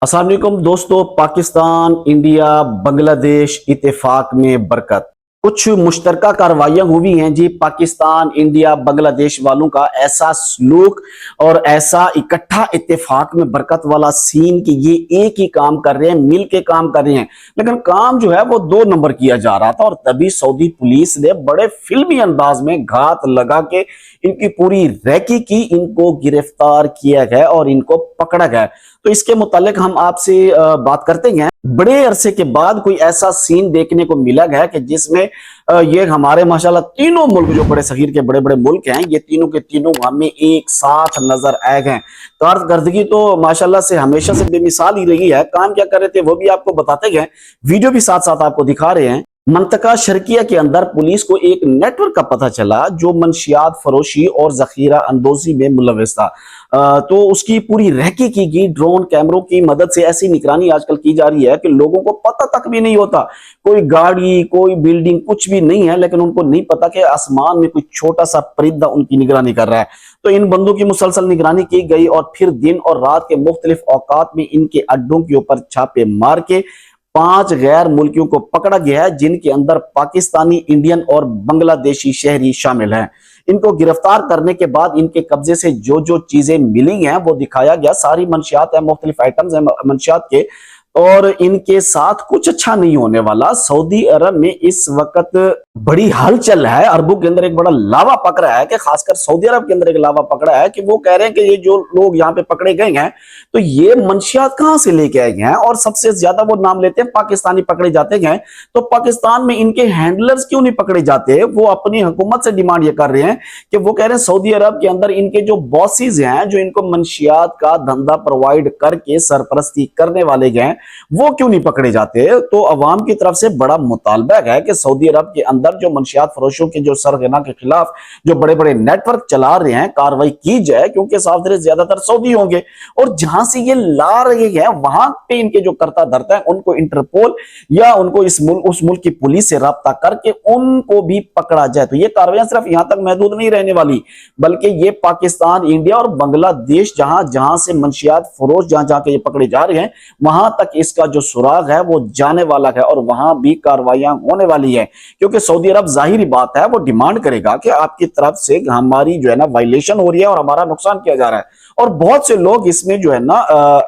अस्सलाम वालेकुम दोस्तों। पाकिस्तान इंडिया बांग्लादेश इत्तेफाक में बरकत। कुछ मुश्तरका कार्रवाइयां हुई हैं जी। पाकिस्तान इंडिया बांग्लादेश वालों का ऐसा सलूक और ऐसा इकट्ठा इत्तेफाक में बरकत वाला सीन कि ये एक ही काम कर रहे हैं, मिल के काम कर रहे हैं, लेकिन काम जो है वो दो नंबर किया जा रहा था। और तभी सऊदी पुलिस ने बड़े फिल्मी अंदाज में घात लगा के इनकी पूरी रैकी की, इनको गिरफ्तार किया गया और इनको पकड़ा गया। तो इसके मुतालिक हम आपसे बात करते हैं। बड़े अरसे के बाद कोई ऐसा सीन देखने को मिला है कि जिसमें ये हमारे माशाल्लाह तीनों मुल्क जो बड़े सगीर के बड़े बड़े मुल्क हैं, ये तीनों के तीनों हमें एक साथ नजर आए हैं। कारकर्दगी तो माशाल्लाह से हमेशा से बेमिसाल ही रही है। काम क्या कर रहे थे वो भी आपको बताते गए, वीडियो भी साथ साथ आपको दिखा रहे हैं। मंतका शर्किया के अंदर पुलिस को एक नेटवर्क का पता चला जो मंशियात फरोशी और जखीरा अंदोजी में मुलविस था। तो उसकी पूरी रहकी की गई। ड्रोन कैमरों की मदद से ऐसी निगरानी आजकल की जा रही है कि लोगों को पता तक भी नहीं होता, कोई गाड़ी कोई बिल्डिंग कुछ भी नहीं है, लेकिन उनको नहीं पता कि आसमान में कोई छोटा सा परिंदा उनकी निगरानी कर रहा है। तो इन बंदों की मुसलसल निगरानी की गई और फिर दिन और रात के मुख्तलिफ औकात में इनके अड्डों के ऊपर छापे मार के 5 गैर मुल्कियों को पकड़ा गया है, जिनके अंदर पाकिस्तानी, इंडियन और बांग्लादेशी शहरी शामिल हैं। इनको गिरफ्तार करने के बाद इनके कब्जे से जो जो चीजें मिली हैं वो दिखाया गया। सारी मंशियात है, मुख्तलिफ आइटम्स हैं मंशियात के, और इनके साथ कुछ अच्छा नहीं होने वाला। सऊदी अरब में इस वक्त बड़ी हलचल है। अरबों के अंदर एक बड़ा लावा पक रहा है कि खासकर सऊदी अरब के अंदर एक लावा पकड़ा है कि वो कह रहे हैं कि ये जो लोग यहाँ पे पकड़े गए हैं तो ये मंशियात कहां से लेके आए गए हैं, और सबसे ज्यादा वो नाम लेते हैं पाकिस्तानी पकड़े जाते हैं। तो पाकिस्तान में इनके हैंडलर्स क्यों नहीं पकड़े जाते? वो अपनी हुकूमत से डिमांड ये कर रहे हैं कि वो कह रहे हैं सऊदी अरब के अंदर इनके जो बॉसेस हैं, जो इनको मंशियात का धंधा प्रोवाइड करके सरपरस्ती करने वाले हैं, वो क्यों नहीं पकड़े जाते? तो अवाम की तरफ से बड़ा मुतालबा है कि सऊदी अरब के अंदर जो मंशियात फरोशों के जो सरगना के खिलाफ जो बड़े बड़े नेटवर्क चला रहे हैं, कार्रवाई की जाए, क्योंकि साफ ज्यादातर सऊदी होंगे और जहां से ये ला रहे हैं वहां पे इनके जो करता धरता है उनको इंटरपोल या उनको उस मुल्क की पुलिस से राब्ता करके उनको भी पकड़ा जाए। तो ये कार्रवाई सिर्फ यहां तक महदूद नहीं रहने वाली, बल्कि ये पाकिस्तान, इंडिया और बांग्लादेश जहां जहां से मंशियात फरोश जहां जहां के ये पकड़े जा रहे हैं वहां तक इसका जो सुराग है वो जाने वाला है और वहां भी कार्रवाइयां होने वाली है। क्योंकि सऊदी अरब जाहिर बात है वो डिमांड करेगा कि आपकी तरफ से हमारी जो है ना वायलेशन हो रही है और हमारा नुकसान किया जा रहा है। और बहुत से लोग इसमें जो है ना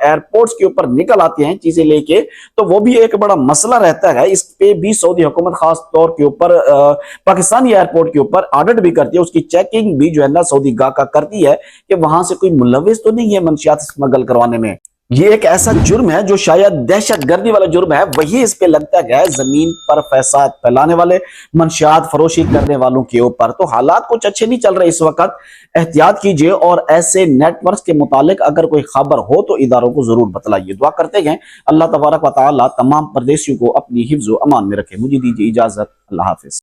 एयरपोर्ट्स के ऊपर निकल आते हैं चीजें लेके, तो वो भी एक बड़ा मसला रहता है। इस पे भी सऊदी हुकूमत खास तौर के ऊपर पाकिस्तानी एयरपोर्ट के ऊपर ऑडिट भी करती है, उसकी चेकिंग भी जो है ना सऊदी गाका करती है कि वहां से कोई मुलविस तो नहीं है मंशियात स्मगल करवाने में। ये एक ऐसा जुर्म है जो शायद दहशत गर्दी वाला जुर्म है, वही इस पे लगता है जमीन पर फसाद फैलाने वाले, मंशियात फरोशी करने वालों के ऊपर। तो हालात कुछ अच्छे नहीं चल रहे इस वक्त। एहतियात कीजिए और ऐसे नेटवर्क्स के मुतालिक अगर कोई खबर हो तो इदारों को जरूर बतलाइए। दुआ करते हैं अल्लाह तबारक व तआला तमाम परदेशियों को अपनी हिफ्ज़ व अमान में रखे। मुझे दीजिए इजाजत। अल्लाह हाफिज।